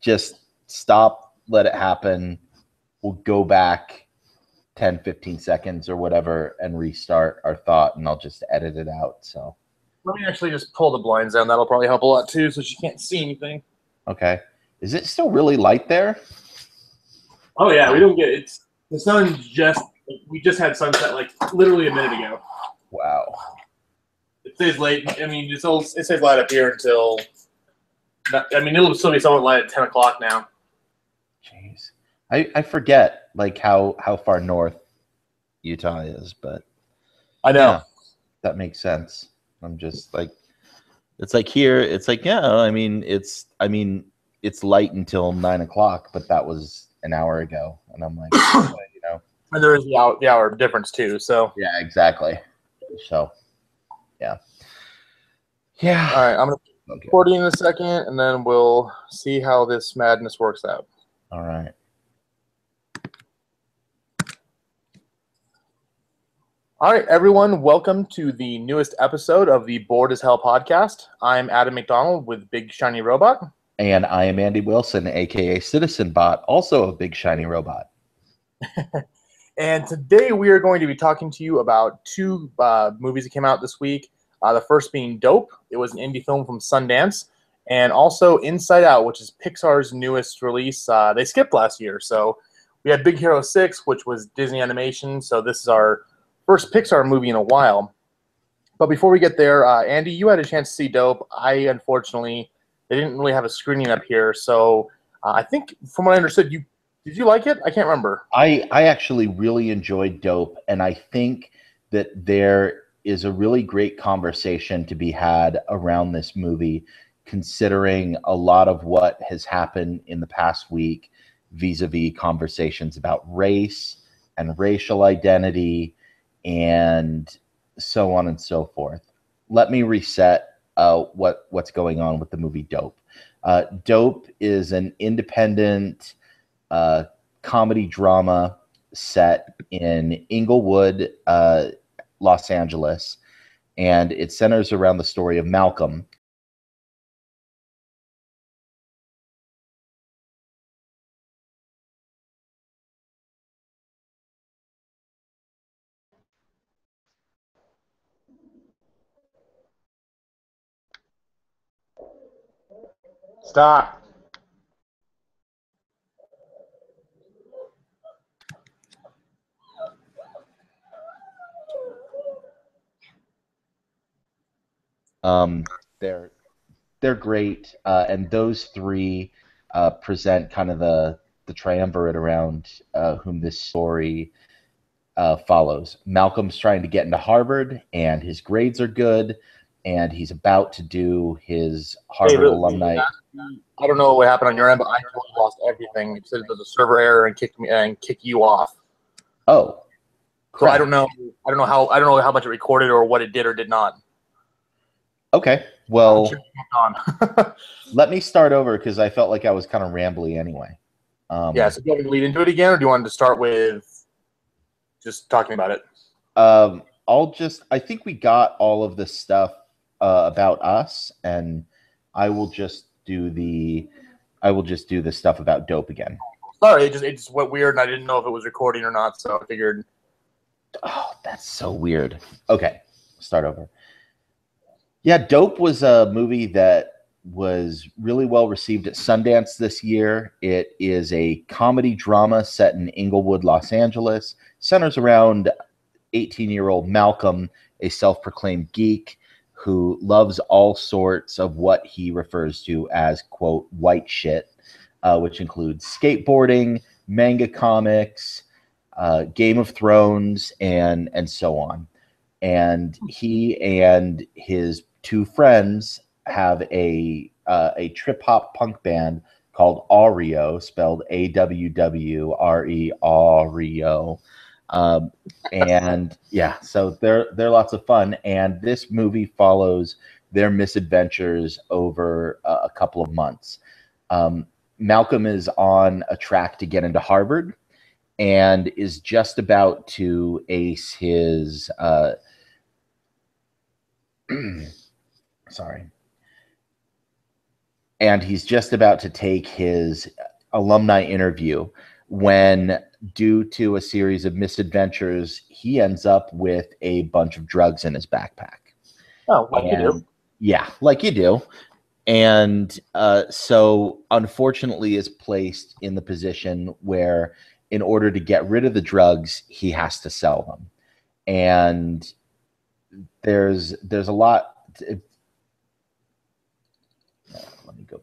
just stop, let it happen. We'll go back 10, 15 seconds or whatever and restart our thought, and I'll just edit it out. So let me actually just pull the blinds down. That'll probably help a lot too, so she can't see anything. Okay. Is it still really light there? Oh yeah, we don't get it. The sun we just had sunset like literally a minute ago. Wow. It stays late. I mean, it stays light up here until. I mean, it'll still be somewhat light at 10 o'clock now. Jeez, I forget like how far north Utah is, but I know that makes sense. I'm just like, it's like here. It's like I mean, it's light until 9 o'clock, but that was an hour ago, and I'm like, And there is the hour difference too. So yeah, exactly. So yeah. All right, I'm gonna record in a second, and then we'll see how this madness works out. All right. All right, everyone. Welcome to the newest episode of the Bored as Hell podcast. I'm Adam McDonald with Big Shiny Robot. And I am Andy Wilson, aka Citizen Bot, also a Big Shiny Robot. And today we are going to be talking to you about two movies that came out this week. The first being Dope. It was an indie film from Sundance. And also Inside Out, which is Pixar's newest release. They skipped last year. So we had Big Hero 6, which was Disney Animation. So this is our first Pixar movie in a while. But before we get there, Andy, you had a chance to see Dope. They didn't really have a screening up here. So I think from what I understood, did you like it? I can't remember. I actually really enjoyed Dope, and I think that there is a really great conversation to be had around this movie, considering a lot of what has happened in the past week vis-a-vis conversations about race and racial identity and so on and so forth. Let me reset what's going on with the movie Dope. Dope is an independent comedy drama set in Inglewood, Los Angeles, and it centers around the story of Malcolm. Stop. They're great, and those three present kind of the triumvirate around whom this story follows. Malcolm's trying to get into Harvard, and his grades are good, and he's about to do his Harvard alumni. I don't know what happened on your end, but I totally lost everything. It said there was a server error and kick you off. Oh, crap. So I don't know how much it recorded or what it did or did not. Okay, well, let me start over because I felt like I was kind of rambly anyway. So do you want to lead into it again, or do you want to start with just talking about it? I think we got all of the stuff about us, and I will just do the stuff about Dope again. Sorry, it just went weird, and I didn't know if it was recording or not, so I figured. Oh, that's so weird. Okay, start over. Yeah, Dope was a movie that was really well received at Sundance this year. It is a comedy drama set in Inglewood, Los Angeles. Centers around 18-year-old Malcolm, a self-proclaimed geek who loves all sorts of what he refers to as, quote, white shit, which includes skateboarding, manga comics, Game of Thrones, and so on. And he and his two friends have a trip-hop punk band called Aureo, spelled AWWRE, Aureo. And yeah, so they're lots of fun, and this movie follows their misadventures over a couple of months. Malcolm is on a track to get into Harvard and is just about to ace his and he's just about to take his alumni interview when, due to a series of misadventures, he ends up with a bunch of drugs in his backpack. Oh, like you do. And yeah, like you do. And so unfortunately is placed in the position where, in order to get rid of the drugs, he has to sell them. And there's a lot. Let me go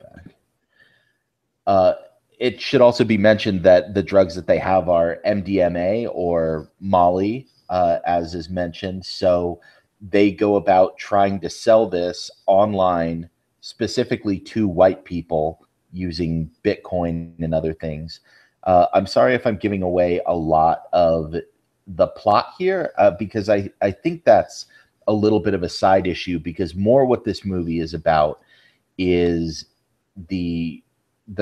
back. It should also be mentioned that the drugs that they have are MDMA or Molly, as is mentioned. So they go about trying to sell this online, specifically to white people, using Bitcoin and other things. I'm sorry if I'm giving away a lot of the plot here, because I think that's a little bit of a side issue, because more what this movie is about is the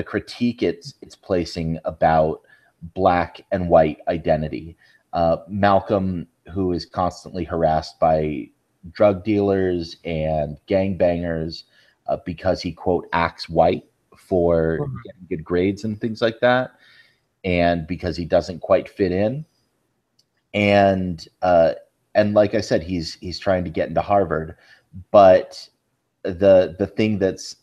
critique it's placing about black and white identity. Malcolm, who is constantly harassed by drug dealers and gangbangers because he, quote, acts white for getting good grades and things like that, and because he doesn't quite fit in. And like I said, he's trying to get into Harvard, but the thing that's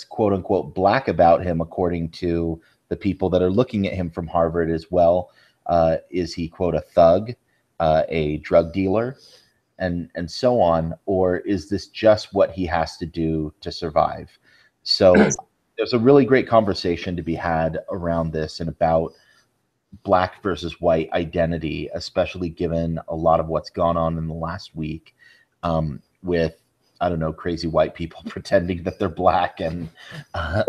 quote unquote black about him, according to the people that are looking at him from Harvard as well, is he, quote, a thug, a drug dealer, and so on, or is this just what he has to do to survive? So there's a really great conversation to be had around this and about black versus white identity, especially given a lot of what's gone on in the last week, with, I don't know, crazy white people pretending that they're black and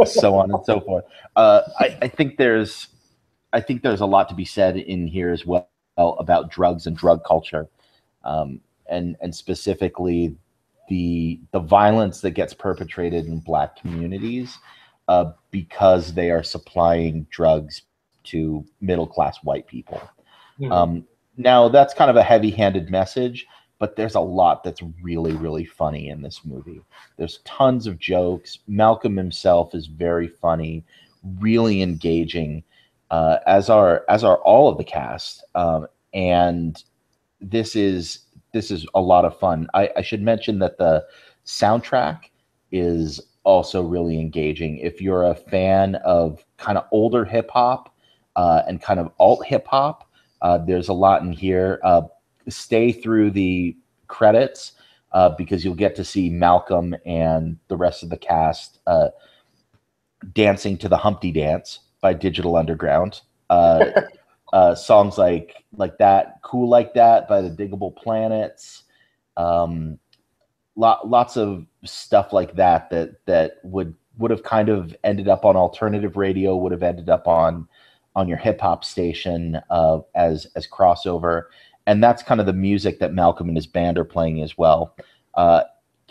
so on and so forth. I think there's a lot to be said in here as well about drugs and drug culture, and specifically the violence that gets perpetrated in black communities because they are supplying drugs to middle class white people. Now that's kind of a heavy-handed message, but there's a lot that's really, really funny in this movie. There's tons of jokes. Malcolm himself is very funny, really engaging, as are all of the cast. And this is a lot of fun. I should mention that the soundtrack is also really engaging. If you're a fan of kind of older hip hop and kind of alt hip hop, there's a lot in here. Stay through the credits because you'll get to see Malcolm and the rest of the cast dancing to the Humpty Dance by Digital Underground. Songs like that, Cool Like That by the Diggable Planets. Lots of stuff like that would have kind of ended up on alternative radio, would have ended up on your hip hop station as crossover. And that's kind of the music that Malcolm and his band are playing as well.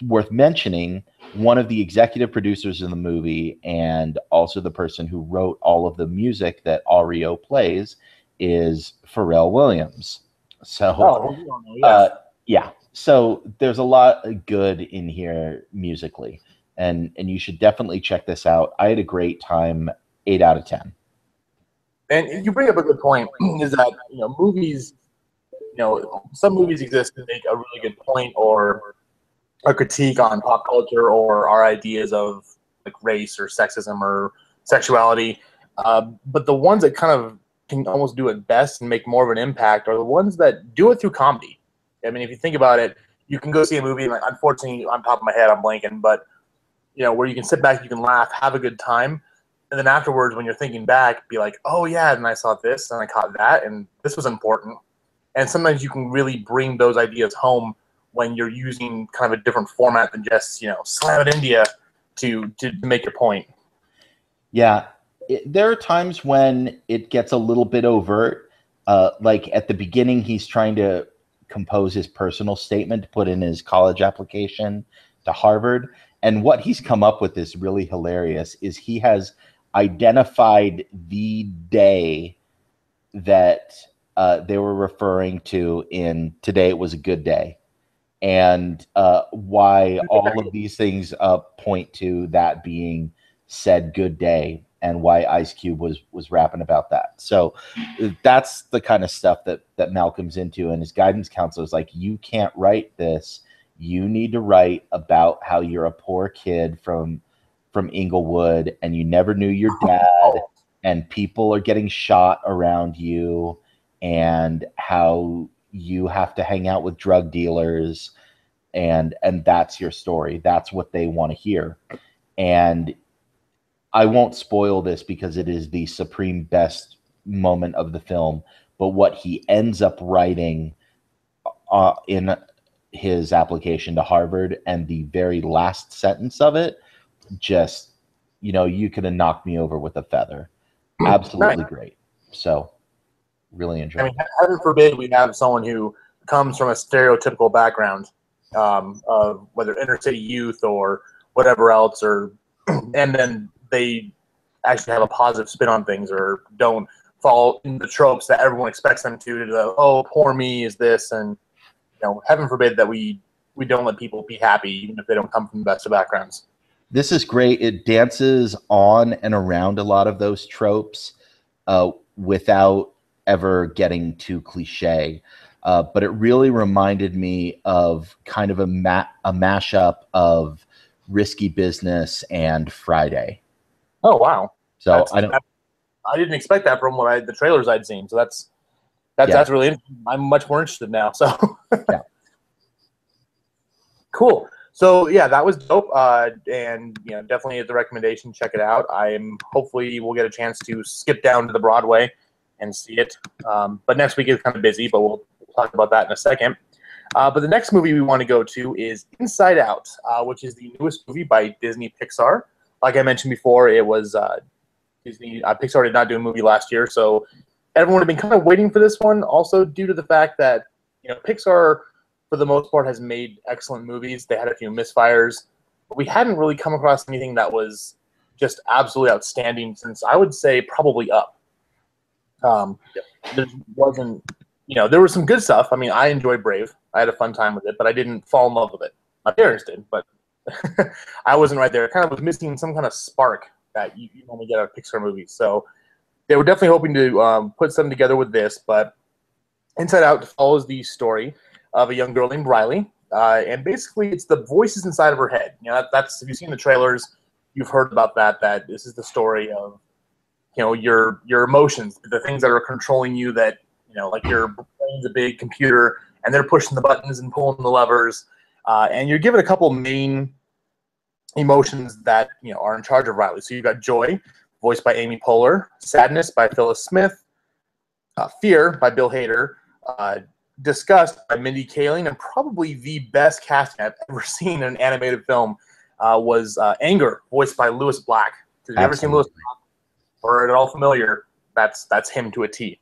Worth mentioning, one of the executive producers in the movie and also the person who wrote all of the music that REO plays is Pharrell Williams. So, yeah. So there's a lot of good in here musically, and you should definitely check this out. I had a great time. 8 out of 10. And you bring up a good point, is that, movies, some movies exist to make a really good point or a critique on pop culture or our ideas of like race or sexism or sexuality. But the ones that kind of can almost do it best and make more of an impact are the ones that do it through comedy. I mean, if you think about it, you can go see a movie, and like, unfortunately, on top of my head, I'm blanking, but where you can sit back, you can laugh, have a good time, and then afterwards, when you're thinking back, be like, oh yeah, and I saw this, and I caught that, and this was important. And sometimes you can really bring those ideas home when you're using kind of a different format than just slam it India to make your point. Yeah, there are times when it gets a little bit overt. Like at the beginning, he's trying to compose his personal statement to put in his college application to Harvard. And what he's come up with is really hilarious, is he has identified the day that they were referring to in Today It Was a Good Day. And why all of these things point to that being said "Good Day" and why Ice Cube was rapping about that. So that's the kind of stuff that Malcolm's into, and his guidance counselor is like, you can't write this. You need to write about how you're a poor kid from Inglewood and you never knew your dad, and people are getting shot around you, and how you have to hang out with drug dealers, and that's your story. That's what they want to hear. And I won't spoil this because it is the supreme best moment of the film, but what he ends up writing in his application to Harvard, and the very last sentence of it, just, you could have knocked me over with a feather. Absolutely great. So really enjoyed it. Heaven forbid we have someone who comes from a stereotypical background, of whether inner city youth or whatever else, and then they actually have a positive spin on things, or don't fall into the tropes that everyone expects them to. Oh, poor me is this, and heaven forbid that we don't let people be happy even if they don't come from the best of backgrounds. This is great. It dances on and around a lot of those tropes without ever getting too cliche. But it really reminded me of kind of a mashup of Risky Business and Friday. Oh, wow. So I didn't expect that from the trailers I'd seen. So that's really interesting. I'm much more interested now. So yeah. Cool. So yeah, that was dope. And definitely the recommendation. Check it out. Hopefully we'll get a chance to skip down to the Broadway and see it. But next week is kind of busy, but we'll talk about that in a second. But the next movie we want to go to is Inside Out, which is the newest movie by Disney Pixar. Like I mentioned before, it was Disney. Pixar did not do a movie last year, so everyone had been kind of waiting for this one. Also, due to the fact that Pixar, for the most part, has made excellent movies. They had a few misfires, but we hadn't really come across anything that was just absolutely outstanding since, I would say, probably Up. There wasn't, there was some good stuff. I mean, I enjoyed Brave. I had a fun time with it, but I didn't fall in love with it. My parents did, but I wasn't right there. It kind of was missing some kind of spark that you only get out of Pixar movies. So they were definitely hoping to put something together with this, but Inside Out follows the story of a young girl named Riley, and basically it's the voices inside of her head. That's if you've seen the trailers, you've heard about that this is the story of your emotions, the things that are controlling you, that like your brain's a big computer and they're pushing the buttons and pulling the levers, and you're given a couple main emotions that are in charge of Riley. So you've got joy, voiced by Amy Poehler; sadness by Phyllis Smith; fear by Bill Hader; disgust by Mindy Kaling; and probably the best casting I've ever seen in an animated film was anger, voiced by Lewis Black. Have you ever seen Lewis Black or at all familiar? That's him to a T.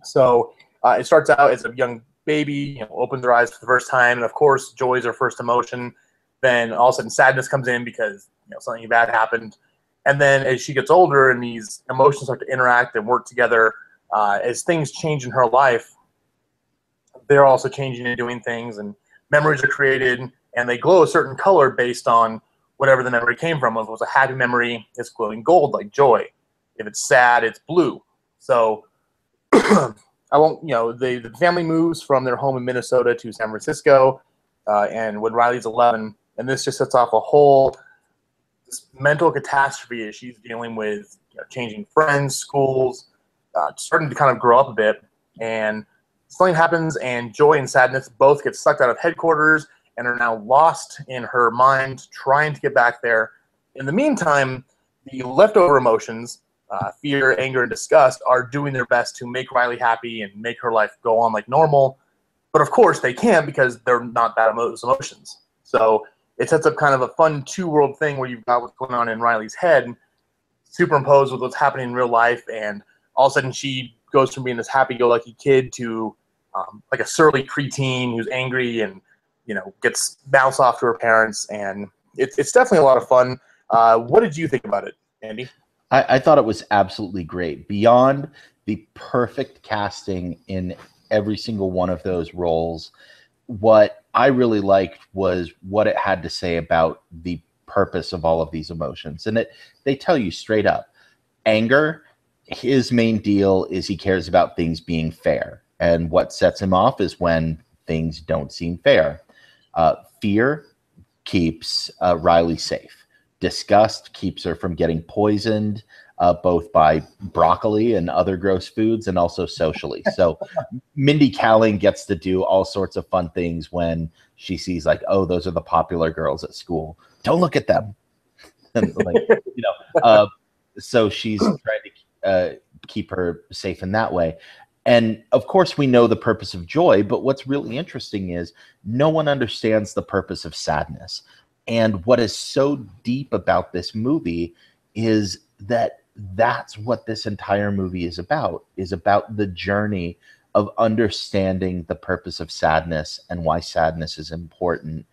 So it starts out as a young baby, opens her eyes for the first time, and of course joy is her first emotion. Then all of a sudden sadness comes in because something bad happened, and then as she gets older and these emotions start to interact and work together, as things change in her life, they're also changing and doing things, and memories are created, and they glow a certain color based on whatever the memory came from. If it was a happy memory, it's glowing gold like joy. If it's sad, it's blue. So I won't, the family moves from their home in Minnesota to San Francisco, and when Riley's 11, and this just sets off a whole mental catastrophe as she's dealing with changing friends, schools, starting to kind of grow up a bit, and something happens, and joy and sadness both get sucked out of headquarters and are now lost in her mind, trying to get back there. In the meantime, the leftover emotions, fear, anger, and disgust, are doing their best to make Riley happy and make her life go on like normal. But of course they can't, because they're not those emotions. So it sets up kind of a fun two-world thing where you've got what's going on in Riley's head superimposed with what's happening in real life, and all of a sudden she goes from being this happy-go-lucky kid to like a surly preteen who's angry and gets bounced off to her parents, and it's definitely a lot of fun. What did you think about it, Andy? I thought it was absolutely great. Beyond the perfect casting in every single one of those roles, what I really liked was what it had to say about the purpose of all of these emotions. And they tell you straight up, anger, his main deal is he cares about things being fair. And what sets him off is when things don't seem fair. Fear keeps Riley safe. Disgust keeps her from getting poisoned, both by broccoli and other gross foods, and also socially. So Mindy Kaling gets to do all sorts of fun things when she sees, like, oh, those are the popular girls at school. Don't look at them. And, like, so she's trying to keep her safe in that way. And of course, we know the purpose of joy, but what's really interesting is no one understands the purpose of sadness. And what is so deep about this movie is that that's what this entire movie is about the journey of understanding the purpose of sadness and why sadness is important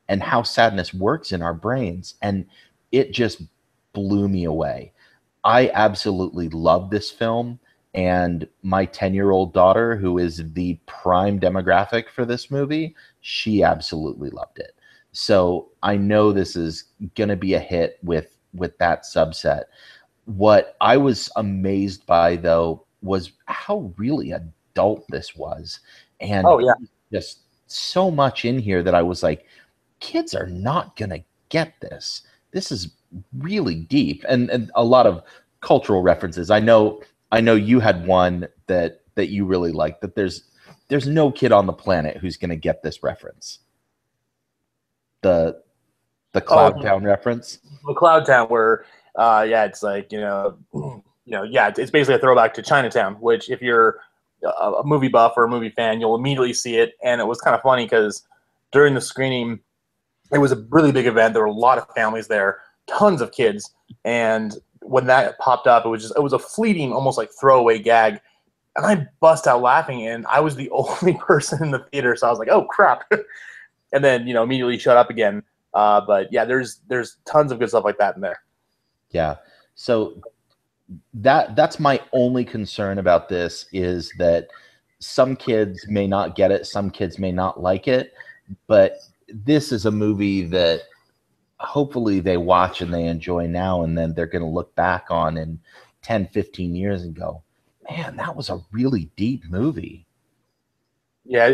and how sadness works in our brains. And it just blew me away. I absolutely love this film. And my 10-year-old daughter, who is the prime demographic for this movie, she absolutely loved it. So I know this is going to be a hit with that subset. What I was amazed by, though, was how really adult this was. And Oh, yeah. just so much in here that I was like, kids are not going to get this. This is really deep. And a lot of cultural references. I know you had one that you really liked, that there's no kid on the planet who's going to get this reference. The Cloud Town reference. The Cloud Town, where it's like it's basically a throwback to Chinatown, which if you're a movie buff or a movie fan, you'll immediately see it. And it was kind of funny because during the screening, it was a really big event. There were a lot of families there, tons of kids, and when that popped up, it was a fleeting, almost like throwaway gag, and I bust out laughing, and I was the only person in the theater, so I was like, oh crap, and then immediately shut up again. But yeah, there's tons of good stuff like that in there. Yeah, so that's my only concern about this, is that some kids may not get it, some kids may not like it, but this is a movie that hopefully they watch and they enjoy now, and then they're going to look back on in 10, 15 years and go, man, that was a really deep movie. Yeah,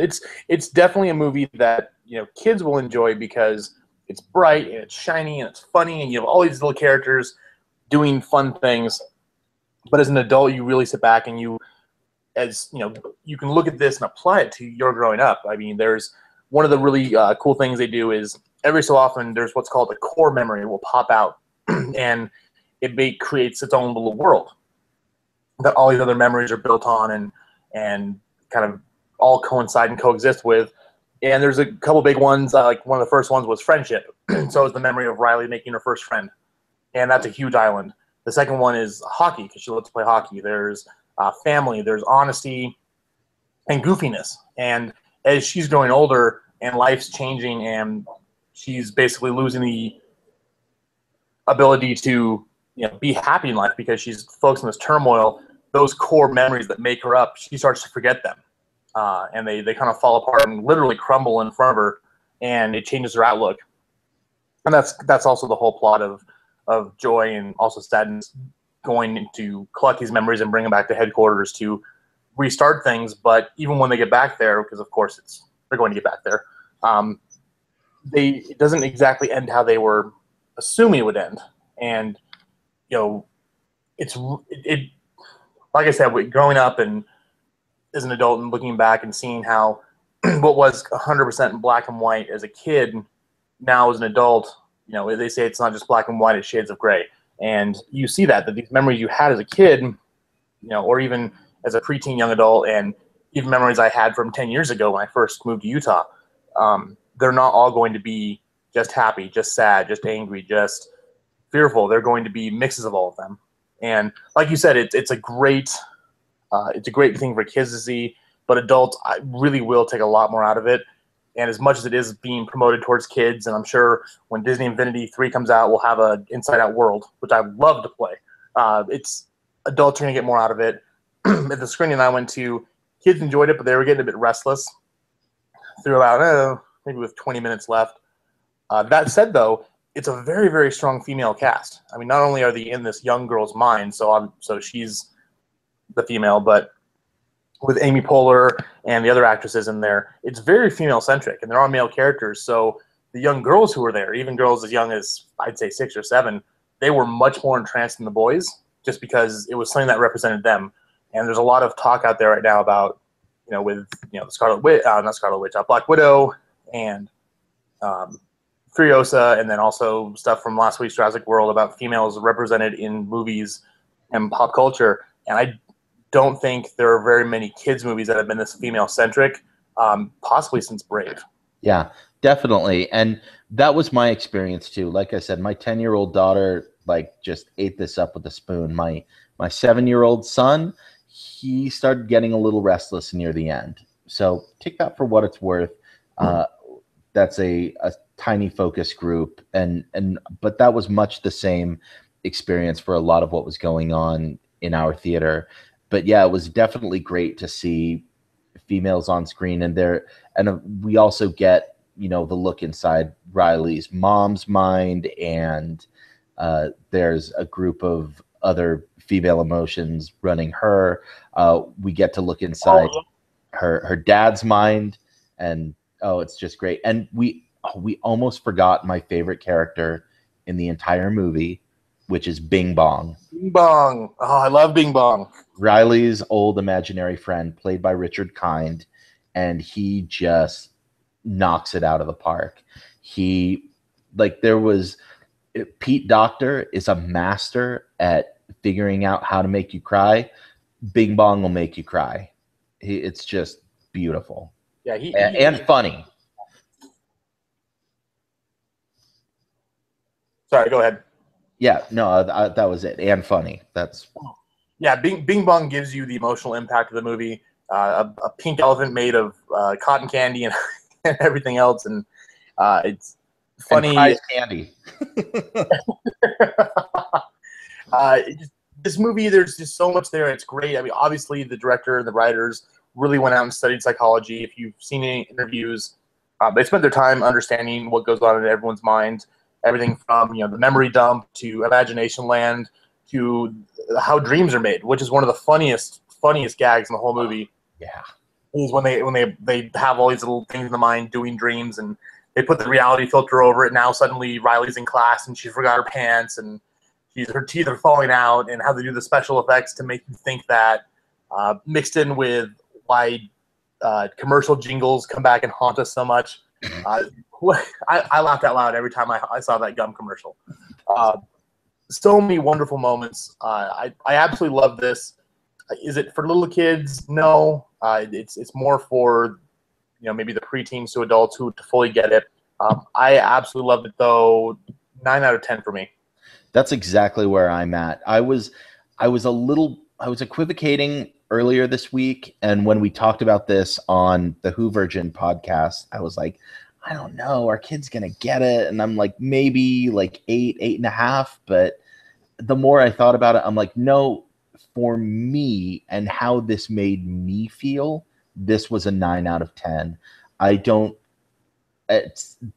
it's definitely a movie that kids will enjoy because it's bright and it's shiny and it's funny and you have all these little characters doing fun things. But as an adult, you really sit back and you can look at this and apply it to your growing up. I mean, there's one of the really cool things they do is every so often there's what's called a core memory will pop out, and it creates its own little world that all these other memories are built on and kind of all coincide and coexist with. And there's a couple big ones. Like one of the first ones was friendship. So it's the memory of Riley making her first friend, and that's a huge island. The second one is hockey because she loves to play hockey. There's family. There's honesty and goofiness. And as she's growing older and life's changing and she's basically losing the ability to be happy in life because she's focused on this turmoil, those core memories that make her up, she starts to forget them. And they kind of fall apart and literally crumble in front of her, and it changes her outlook. And that's also the whole plot of Joy and also Sadness going to collect these memories and bring them back to headquarters to restart things. But even when they get back there, because of course they're going to get back there, it doesn't exactly end how they were assuming it would end. And it like I said, growing up and as an adult and looking back and seeing how what was 100% in black and white as a kid, now as an adult, they say it's not just black and white, it's shades of gray. And you see that these memories you had as a kid, or even as a preteen young adult, and even memories I had from 10 years ago when I first moved to Utah, they're not all going to be just happy, just sad, just angry, just fearful. They're going to be mixes of all of them. And like you said, it's a great thing for kids to see, but adults really will take a lot more out of it. And as much as it is being promoted towards kids, and I'm sure when Disney Infinity 3 comes out, we'll have an Inside Out World, which I'd love to play. Adults are going to get more out of it. At the screening I went to, kids enjoyed it, but they were getting a bit restless through about maybe with 20 minutes left. That said, though, it's a very, very strong female cast. I mean, not only are they in this young girl's mind, so she's the female, but with Amy Poehler and the other actresses in there, it's very female centric, and they're all male characters. So the young girls who were there, even girls as young as I'd say 6 or 7, they were much more entranced than the boys, just because it was something that represented them. And there's a lot of talk out there right now about, with the Scarlet Witch, not Scarlet Witch, Black Widow, and Furiosa, and then also stuff from last week's Jurassic World about females represented in movies and pop culture. And I don't think there are very many kids movies that have been this female centric, possibly since Brave. Yeah, definitely. And that was my experience too. Like I said, my 10-year-old daughter just ate this up with a spoon. My 7-year-old son, he started getting a little restless near the end. So take that for what it's worth. That's a tiny focus group, but that was much the same experience for a lot of what was going on in our theater. But yeah, it was definitely great to see females on screen, and we also get the look inside Riley's mom's mind, and there's a group of other female emotions running her. We get to look inside her dad's mind, and it's just great. And we almost forgot my favorite character in the entire movie, which is Bing Bong. Bing Bong. Oh, I love Bing Bong. Riley's old imaginary friend, played by Richard Kind, and he just knocks it out of the park. Pete Docter is a master at figuring out how to make you cry. Bing Bong will make you cry. It's just beautiful. Yeah, and funny. Sorry, go ahead. Yeah, no, that was it. And funny. Yeah, Bing Bong gives you the emotional impact of the movie. A pink elephant made of cotton candy and, and everything else, and it's funny. And candy. This movie, there's just so much there. It's great. I mean, obviously, the director and the writers really went out and studied psychology. If you've seen any interviews, they spent their time understanding what goes on in everyone's mind. Everything from the memory dump to imagination land to how dreams are made, which is one of the funniest gags in the whole movie. Yeah, is when they have all these little things in the mind doing dreams, and they put the reality filter over it. Now suddenly Riley's in class and she forgot her pants and her teeth are falling out, and how they do the special effects to make you think that, mixed in with why commercial jingles come back and haunt us so much. I laughed out loud every time I saw that gum commercial. So many wonderful moments. I absolutely love this. Is it for little kids? No. It's more for maybe the preteens to adults who to fully get it. I absolutely loved it though. 9 out of 10 for me. That's exactly where I'm at. I was equivocating earlier this week, and when we talked about this on the Who Virgin podcast, I was like, I don't know, are kids gonna get it? And I'm like, maybe 8.5. But the more I thought about it, I'm like, no, for me and how this made me feel, this was a 9 out of 10.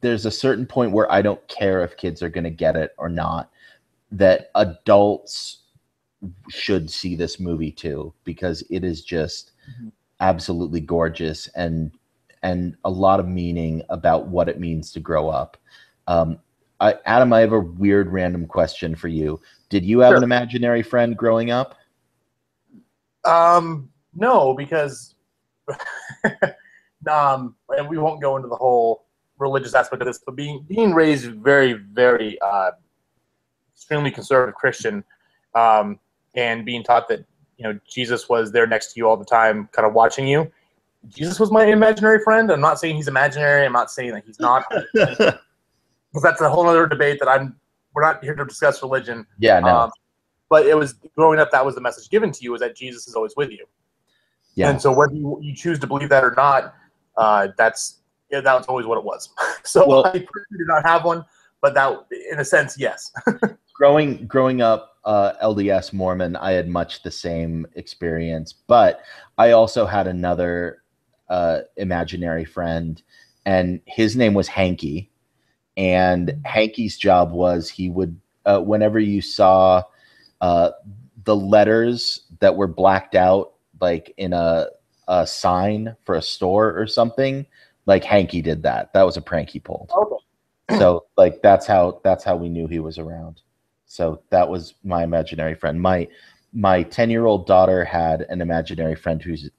There's a certain point where I don't care if kids are gonna get it or not, that adults should see this movie too, because it is just absolutely gorgeous and a lot of meaning about what it means to grow up. Adam, I have a weird random question for you. Did you have an imaginary friend growing up? No, because and we won't go into the whole religious aspect of this, but being raised very, very extremely conservative Christian, and being taught that Jesus was there next to you all the time, kind of watching you. Jesus was my imaginary friend. I'm not saying he's imaginary. I'm not saying that he's not, because that's a whole other debate that we're not here to discuss religion. Yeah, no. But it was growing up, that was the message given to you, is that Jesus is always with you. Yeah. And so whether you choose to believe that or not, that was always what it was. So I personally did not have one, but that, in a sense, yes. Growing up LDS Mormon, I had much the same experience, but I also had another imaginary friend, and his name was Hanky, And Hankey's job was he would, whenever you saw uh, the letters that were blacked out, like in a sign for a store or something, like Hankey did that. That was a prank he pulled. Okay. So like that's how we knew he was around. So that was my imaginary friend. My 10-year-old daughter had an imaginary friend whose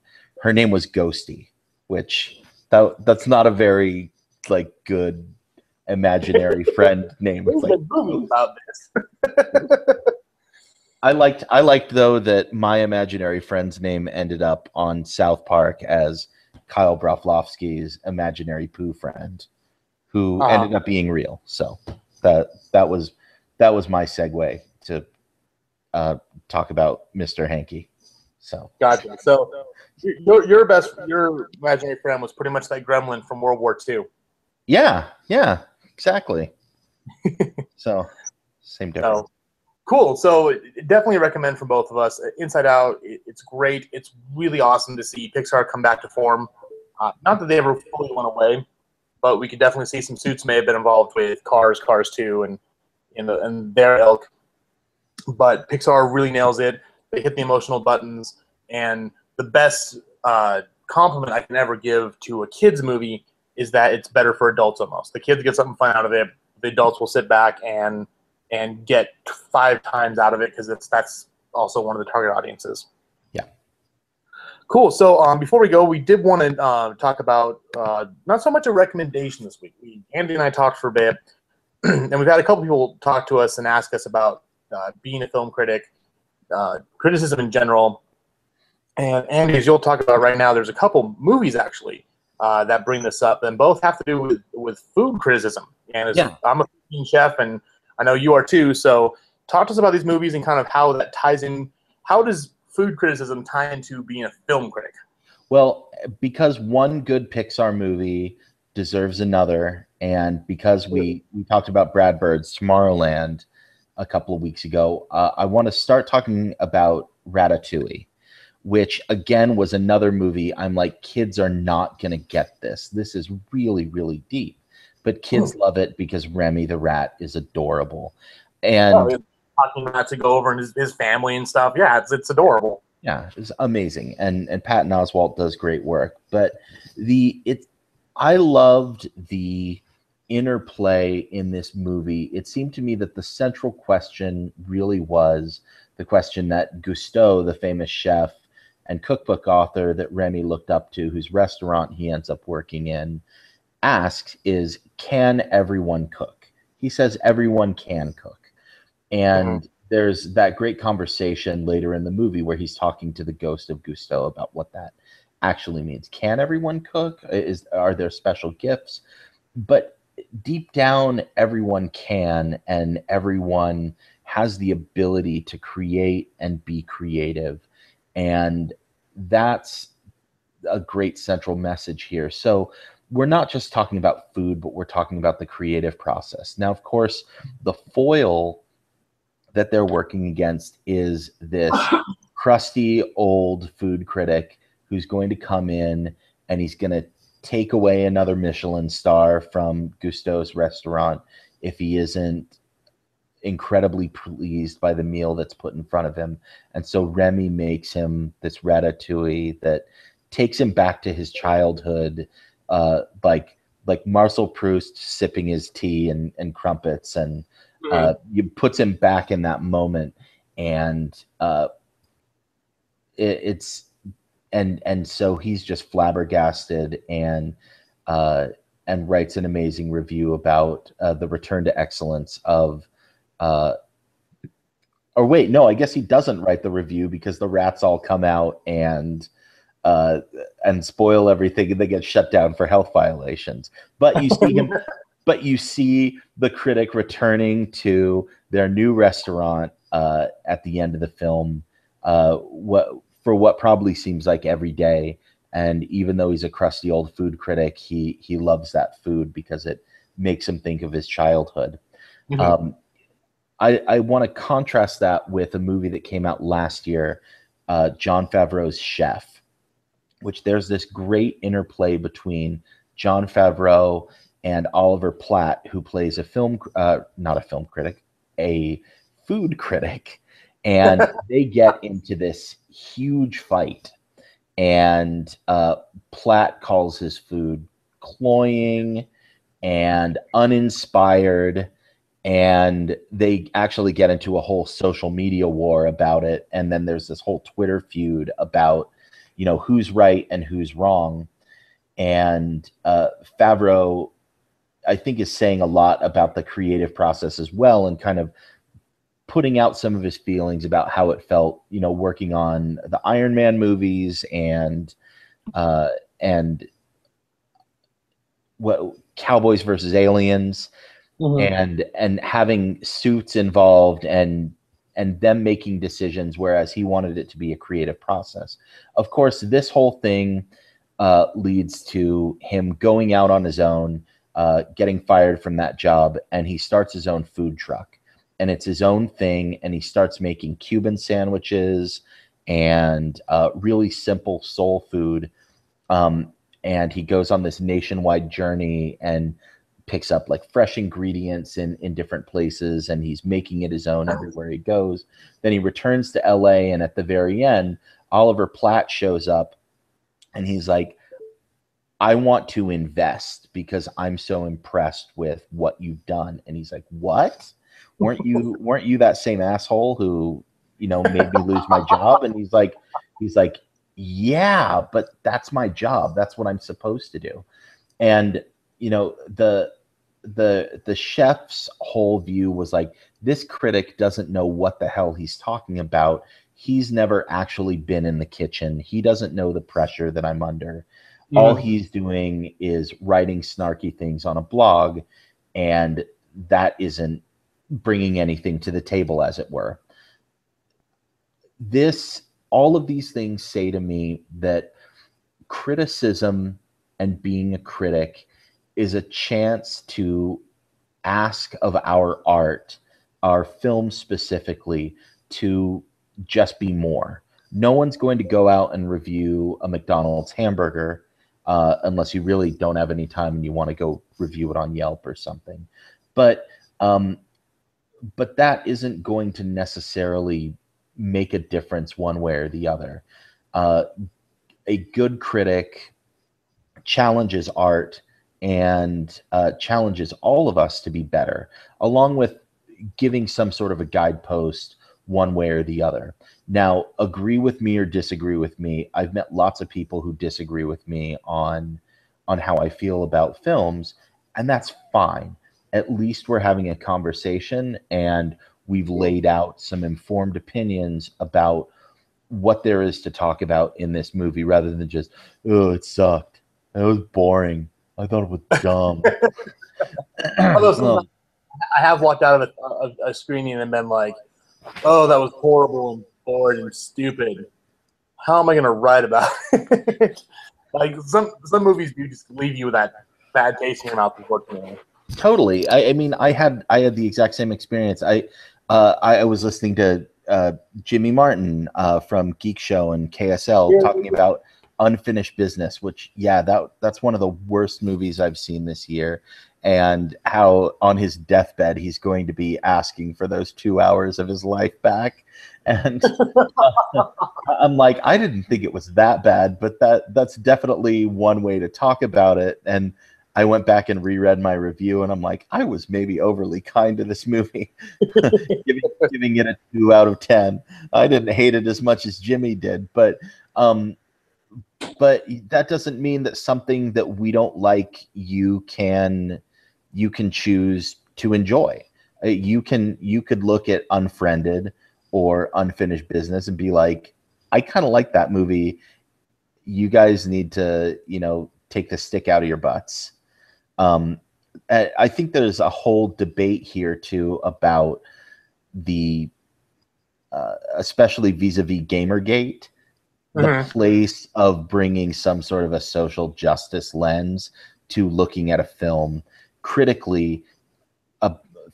her name was Ghosty, which that's not a very like good imaginary friend name. It's There's like been movies about this. I liked though that my imaginary friend's name ended up on South Park as Kyle Broflovsky's imaginary poo friend, who ended up being real. So that was my segue to talk about Mr. Hankey. So Gotcha. So your imaginary friend was pretty much that gremlin from World War II. yeah, exactly. So same difference. So cool. So definitely recommend for both of us. Inside Out, it's great. It's really awesome to see Pixar come back to form. Not that they ever fully went away, but we could definitely see some suits may have been involved with Cars 2, and their ilk. But Pixar really nails it. They hit the emotional buttons, and the best compliment I can ever give to a kids movie is that it's better for adults almost. The kids get something fun out of it. The adults will sit back and get 5 times out of it because that's also one of the target audiences. Yeah. Cool. So before we go, we did want to talk about not so much a recommendation this week. Andy and I talked for a bit, and we've had a couple people talk to us and ask us about being a film critic, criticism in general. And Andy, as you'll talk about right now, there's a couple movies actually that bring this up, and both have to do with food criticism. And I'm a food chef, and I know you are too. So talk to us about these movies and kind of how that ties in. How does food criticism tie into being a film critic? Well, because one good Pixar movie deserves another, and because we talked about Brad Bird's Tomorrowland a couple of weeks ago, I want to start talking about Ratatouille, which again was another movie. I'm like, kids are not going to get this. This is really, really deep. But kids love it because Remy the rat is adorable. And talking rat to go over and his family and stuff. Yeah, it's adorable. Yeah, it's amazing. And Patton Oswalt does great work. But I loved the interplay in this movie. It seemed to me that the central question really was the question that Gusteau, the famous chef and cookbook author that Remy looked up to, whose restaurant he ends up working in, asks is, can everyone cook? He says everyone can cook. And there's that great conversation later in the movie where he's talking to the ghost of Gusteau about what that actually means. Can everyone cook? Are there special gifts? But deep down, everyone can, and everyone has the ability to create and be creative. And that's a great central message here. So we're not just talking about food, but we're talking about the creative process. Now, of course, the foil that they're working against is this crusty old food critic who's going to come in and he's going to take away another Michelin star from Gusteau's restaurant if he isn't incredibly pleased by the meal that's put in front of him. And so Remy makes him this ratatouille that takes him back to his childhood, like Marcel Proust sipping his tea and crumpets, and you puts him back in that moment. And so he's just flabbergasted and writes an amazing review about the return to excellence of or wait, no, I guess he doesn't write the review because the rats all come out and spoil everything, and they get shut down for health violations. But you see him, but you see the critic returning to their new restaurant at the end of the film, what probably seems like every day. And even though he's a crusty old food critic, he loves that food because it makes him think of his childhood. I want to contrast that with a movie that came out last year, Jon Favreau's Chef, which there's this great interplay between Jon Favreau and Oliver Platt, who plays not a film critic, a food critic, and they get into this huge fight. And Platt calls his food cloying and uninspired, and they actually get into a whole social media war about it. And then there's this whole Twitter feud about, who's right and who's wrong. And Favreau, I think, is saying a lot about the creative process as well, and kind of putting out some of his feelings about how it felt, working on the Iron Man movies and what Cowboys versus Aliens, and having suits involved and them making decisions, whereas he wanted it to be a creative process. Of course, this whole thing leads to him going out on his own, getting fired from that job, and he starts his own food truck. And it's his own thing, and he starts making Cuban sandwiches and really simple soul food. And he goes on this nationwide journey and picks up like fresh ingredients in different places, and he's making it his own everywhere he goes. Then he returns to LA, and at the very end, Oliver Platt shows up, and he's like, I want to invest because I'm so impressed with what you've done. And he's like, what? Weren't you that same asshole who, made me lose my job? And he's like, yeah, but that's my job. That's what I'm supposed to do. And, the chef's whole view was like, this critic doesn't know what the hell he's talking about. He's never actually been in the kitchen. He doesn't know the pressure that I'm under. All he's doing is writing snarky things on a blog, and that isn't bringing anything to the table, as it were. All of these things say to me that criticism and being a critic is a chance to ask of our art, our film specifically, to just be more. No one's going to go out and review a McDonald's hamburger unless you really don't have any time and you want to go review it on Yelp or something. But that isn't going to necessarily make a difference one way or the other. A good critic challenges art and challenges all of us to be better, along with giving some sort of a guidepost one way or the other. Now, agree with me or disagree with me. I've met lots of people who disagree with me on how I feel about films, and that's fine. At least we're having a conversation, and we've laid out some informed opinions about what there is to talk about in this movie, rather than just, oh, it sucked. It was boring. I thought it was dumb. Although I have walked out of a screening and been like, oh, that was horrible and bored and stupid. How am I going to write about it? Like some movies do just leave you with that bad taste in your mouth, unfortunately. Totally. I mean, I had the exact same experience. I was listening to Jimmy Martin from Geek Show and KSL talking about Unfinished Business, which, that's one of the worst movies I've seen this year, and how on his deathbed he's going to be asking for those 2 hours of his life back. And I'm like, I didn't think it was that bad, but that's definitely one way to talk about it. And I went back and reread my review, and I'm like, I was maybe overly kind to this movie, giving it a 2 out of 10. I didn't hate it as much as Jimmy did, but that doesn't mean that something that we don't like, you can choose to enjoy. You could look at Unfriended or Unfinished Business and be like, I kind of like that movie. You guys need to, take the stick out of your butts. I think there's a whole debate here too about the, especially vis-a-vis Gamergate, the place of bringing some sort of a social justice lens to looking at a film critically,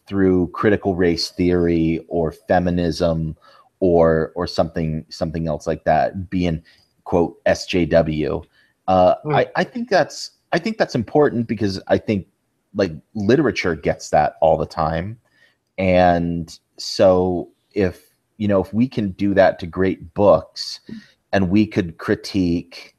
through critical race theory or feminism or something else like that, being quote SJW. I think that's important, because I think like literature gets that all the time. And so if we can do that to great books, and we could critique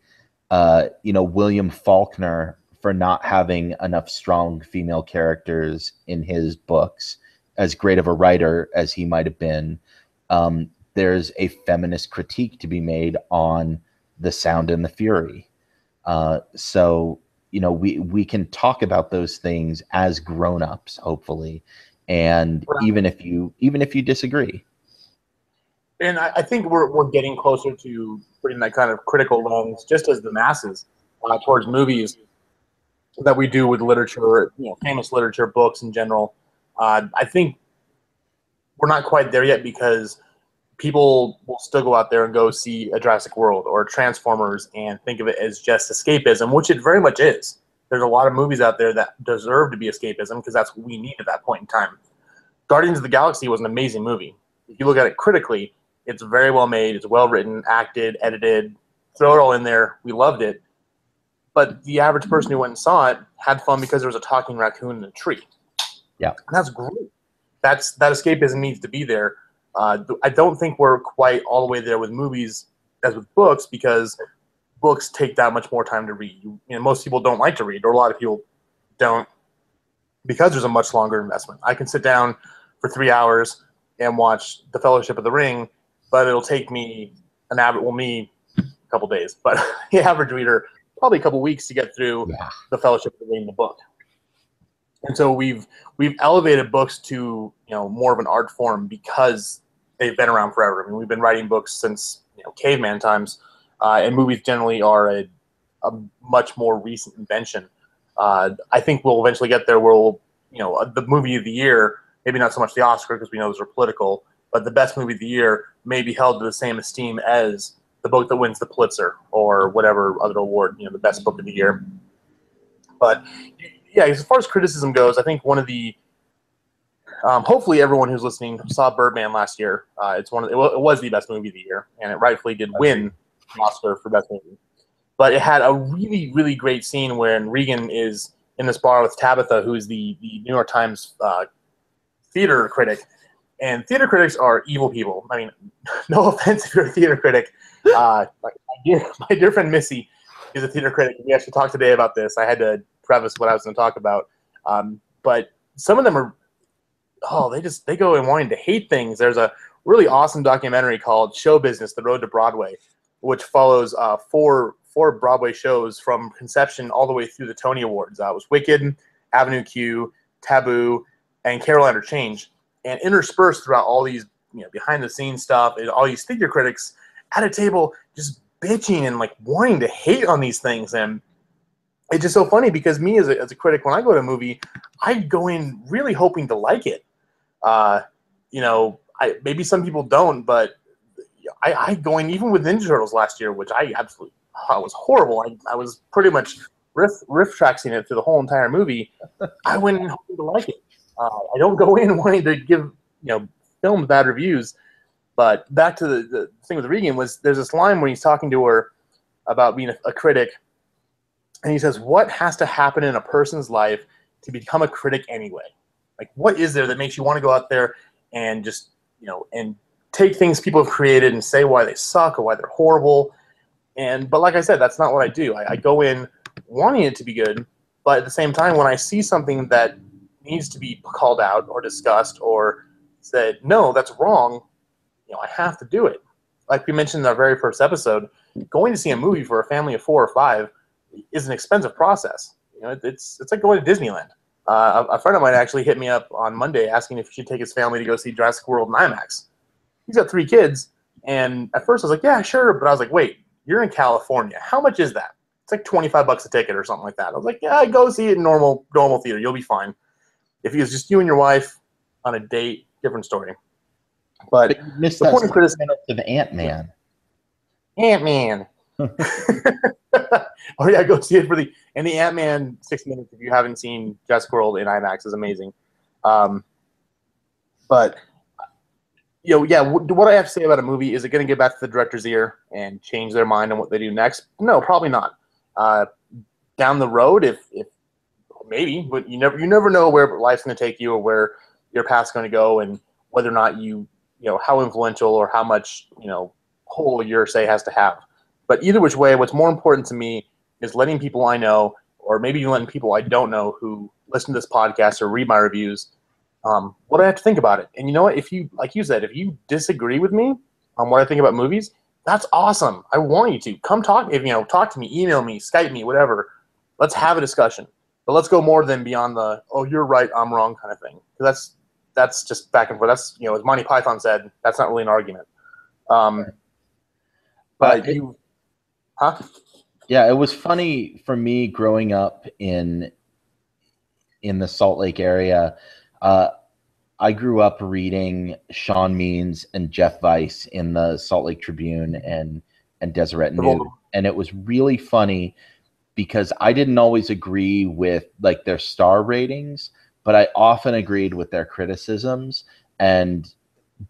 William Faulkner for not having enough strong female characters in his books, as great of a writer as he might have been, there's a feminist critique to be made on The Sound and the Fury. So we can talk about those things as grown-ups, hopefully, and Right. even if you disagree. And I think we're getting closer to putting that kind of critical lens, just as the masses, towards movies that we do with literature, famous literature, books in general. I think we're not quite there yet, because people will still go out there and go see a Jurassic World or Transformers and think of it as just escapism, which it very much is. There's a lot of movies out there that deserve to be escapism, because that's what we need at that point in time. Guardians of the Galaxy was an amazing movie. If you look at it critically, it's very well made, it's well written, acted, edited, throw it all in there. We loved it. But the average person who went and saw it had fun because there was a talking raccoon in a tree. Yeah. And that's great. That escapism needs to be there. I don't think we're quite all the way there with movies as with books, because books take that much more time to read. Most people don't like to read, or a lot of people don't, because there's a much longer investment. I can sit down for 3 hours and watch The Fellowship of the Ring, but it'll take me a couple days, but the average reader, probably a couple weeks to get through The Fellowship of the Ring, the book. And so we've elevated books to more of an art form, because they've been around forever. I mean, we've been writing books since caveman times, and movies generally are a much more recent invention. I think we'll eventually get there where the movie of the year, maybe not so much the Oscar, because we know those are political, but the best movie of the year may be held to the same esteem as the book that wins the Pulitzer or whatever other award, the best book of the year. But yeah, as far as criticism goes, I think one of the hopefully everyone who's listening saw Birdman last year. It was the best movie of the year, and it rightfully did win an Oscar for best movie. But it had a really, really great scene when Regan is in this bar with Tabitha, who's the New York Times theater critic. And theater critics are evil people. I mean, no offense if you're a theater critic. My dear friend Missy is a theater critic. We actually talked today about this. I had to preface what I was going to talk about. But some of them are, they go in wanting to hate things. There's a really awesome documentary called Show Business, The Road to Broadway, which follows four Broadway shows from conception all the way through the Tony Awards. It was Wicked, Avenue Q, Taboo, and Carol Change. And interspersed throughout all these behind-the-scenes stuff, and all these theater critics at a table just bitching and wanting to hate on these things. And it's just so funny, because me as a critic, when I go to a movie, I go in really hoping to like it. Maybe some people don't, but I go in, even with Ninja Turtles last year, which I absolutely was horrible. I was pretty much riff tracking it through the whole entire movie. I went in hoping to like it. I don't go in wanting to give films bad reviews. But back to the thing with Regan, there's this line when he's talking to her about being a critic, and he says, "What has to happen in a person's life to become a critic anyway? What is there that makes you want to go out there and just and take things people have created and say why they suck or why they're horrible?" But like I said, that's not what I do. I go in wanting it to be good, but at the same time, when I see something that needs to be called out or discussed or said, no, that's wrong, I have to do it. Like we mentioned in our very first episode, going to see a movie for a family of 4 or 5 is an expensive process. It's like going to Disneyland. A friend of mine actually hit me up on Monday asking if he should take his family to go see Jurassic World in IMAX. He's got 3 kids, and at first I was like, yeah, sure, but I was like, wait, you're in California. How much is that? It's like $25 a ticket or something like that. I was like, yeah, go see it in normal theater. You'll be fine. If it was just you and your wife on a date, different story. But you missed the that point of criticism of Ant-Man. Ant-Man. Oh yeah, go see it for the Ant-Man 6 minutes if you haven't seen Jurassic World in IMAX is amazing. But what I have to say about a movie, is it going to get back to the director's ear and change their mind on what they do next? No, probably not. Down the road, if maybe, but you never know where life's going to take you or where your path's going to go, and whether or not you know how influential or how much pull your say has to have. But either which way, what's more important to me is letting people I know, or maybe even letting people I don't know who listen to this podcast or read my reviews, what I have to think about it. And you know what? If you, like you said, if you disagree with me on what I think about movies, that's awesome. I want you to come talk. If talk to me, email me, Skype me, whatever. Let's have a discussion. But let's go more than beyond the "oh, you're right, I'm wrong" kind of thing. Because that's just back and forth. That's as Monty Python said, that's not really an argument. But you, huh? Yeah, it was funny for me growing up in the Salt Lake area. I grew up reading Sean Means and Jeff Weiss in the Salt Lake Tribune and Deseret News, and it was really funny because I didn't always agree with like their star ratings, but I often agreed with their criticisms.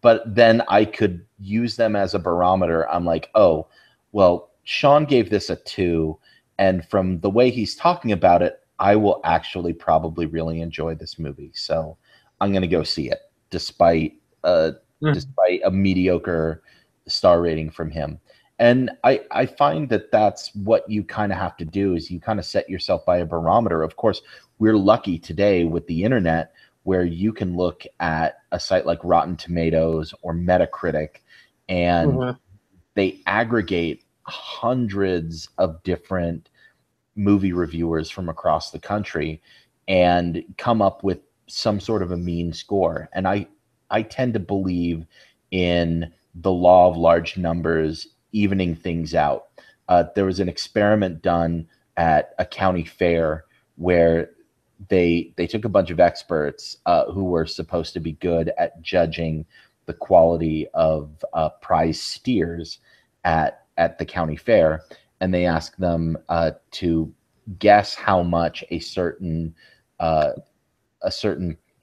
But then I could use them as a barometer. I'm like, oh, well, Sean gave this a 2, and from the way he's talking about it, I will actually probably really enjoy this movie. So I'm going to go see it, despite a mediocre star rating from him. And I find that that's what you kind of have to do, is you kind of set yourself by a barometer. Of course, we're lucky today with the internet where you can look at a site like Rotten Tomatoes or Metacritic, and they aggregate hundreds of different movie reviewers from across the country and come up with some sort of a mean score. And I tend to believe in the law of large numbers evening things out. There was an experiment done at a county fair where they took a bunch of experts who were supposed to be good at judging the quality of prize steers at the county fair, and they asked them to guess how much a certain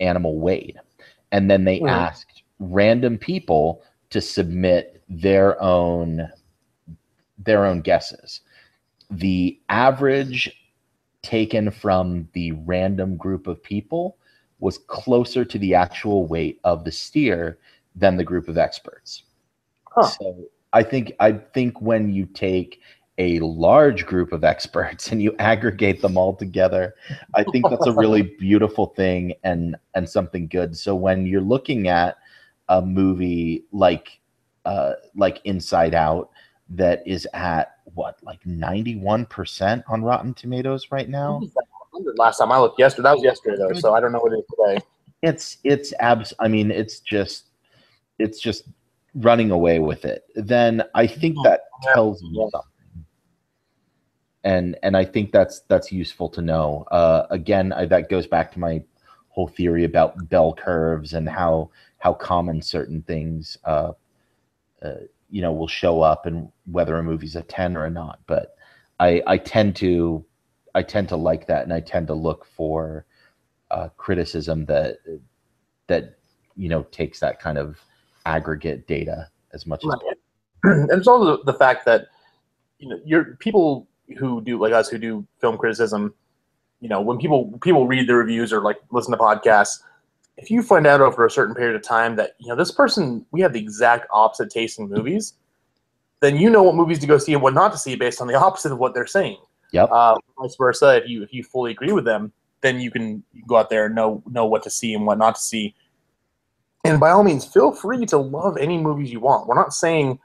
animal weighed, and then they asked random people to submit their own guesses. The average taken from the random group of people was closer to the actual weight of the steer than the group of experts. So I think when you take a large group of experts and you aggregate them all together, I think that's a really beautiful thing and something good. So when you're looking at a movie like Inside Out that is at like 91% on Rotten Tomatoes right now. Last time I looked yesterday, that was yesterday though, so I don't know what it is today. I mean, it's just running away with it. Then I think that tells you something. And I think that's useful to know. Again, that goes back to my whole theory about bell curves and how common certain things will show up, and whether a movie's a 10 or a not. But I tend to like that, and I tend to look for criticism that takes that kind of aggregate data as much as possible. And it's also the fact that you're people who do like us who do film criticism. When people read the reviews or like listen to podcasts, if you find out over a certain period of time that this person, we have the exact opposite taste in movies, then you know what movies to go see and what not to see based on the opposite of what they're saying. Yep. Vice versa, if you fully agree with them, then you can go out there and know what to see and what not to see. And by all means, feel free to love any movies you want. We're not saying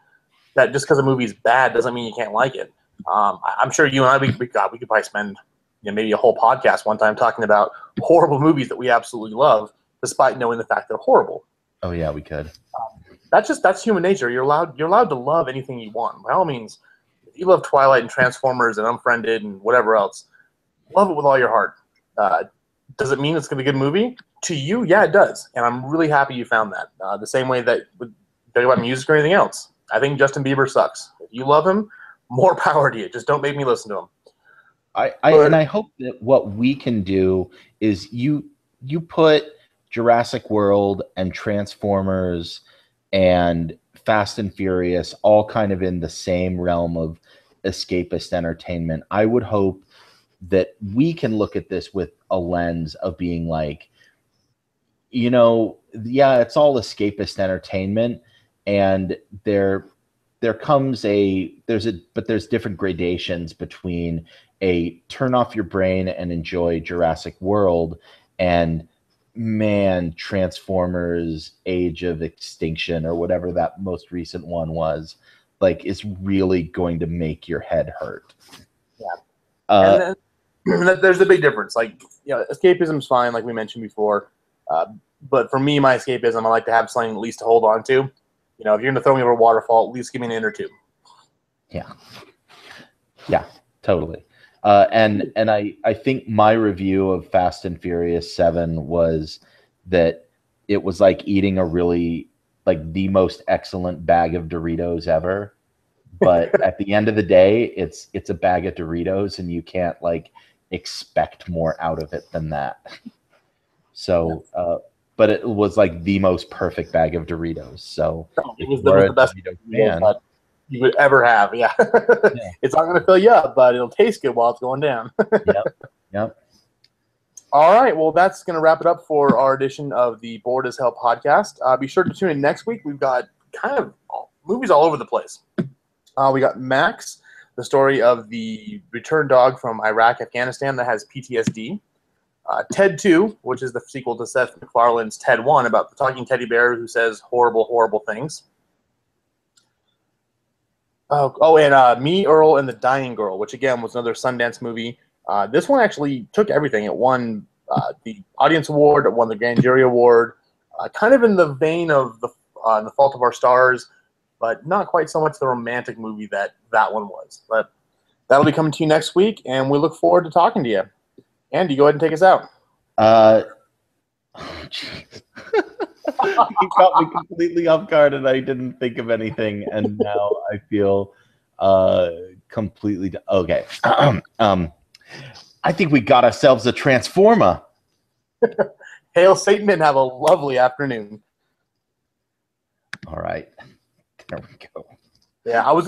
that just because a movie is bad doesn't mean you can't like it. I'm sure you and I, we could probably spend maybe a whole podcast one time talking about horrible movies that we absolutely love, despite knowing the fact they're horrible. Oh yeah, we could. That's human nature. You're allowed to love anything you want. By all means, if you love Twilight and Transformers and Unfriended and whatever else, love it with all your heart. Does it mean it's going to be a good movie? To you, yeah, it does. And I'm really happy you found that. The same way that with about music or anything else. I think Justin Bieber sucks. If you love him, more power to you. Just don't make me listen to him. I hope that what we can do is you put Jurassic World and Transformers and Fast and Furious all kind of in the same realm of escapist entertainment. I would hope that we can look at this with a lens of being like, you know, yeah, it's all escapist entertainment, and there's different gradations between a turn off your brain and enjoy Jurassic World and, man, Transformers Age of Extinction or whatever that most recent one was, like, is really going to make your head hurt. Yeah. And then there's a big difference. Like, escapism's fine, like we mentioned before. But for me, my escapism, I like to have something at least to hold on to. If you're going to throw me over a waterfall, at least give me an in or two. Yeah, totally. And I think my review of Fast and Furious 7 was that it was like eating a really, like, the most excellent bag of Doritos ever. But at the end of the day, it's a bag of Doritos, and you can't, like, expect more out of it than that. So, but it was like the most perfect bag of Doritos. So it was the best Dorito fan, that you would ever have. Yeah. It's not going to fill you up, but it'll taste good while it's going down. Yep. All right. Well, that's going to wrap it up for our edition of the Bored as Hell podcast. Be sure to tune in next week. We've got kind of movies all over the place. We got Max, the story of the returned dog from Iraq, Afghanistan that has PTSD. Ted 2, which is the sequel to Seth MacFarlane's Ted 1, about the talking teddy bear who says horrible, horrible things. And Me, Earl, and the Dying Girl, which again was another Sundance movie. This one actually took everything. It won the Audience Award, it won the Grand Jury Award, kind of in the vein of The Fault of Our Stars, but not quite so much the romantic movie that one was. But that'll be coming to you next week, and we look forward to talking to you. Andy, go ahead and take us out. You caught me completely off guard, and I didn't think of anything, and now I feel completely okay. I think we got ourselves a Transformer. Hail Satan and have a lovely afternoon. All right. There we go. Yeah, I was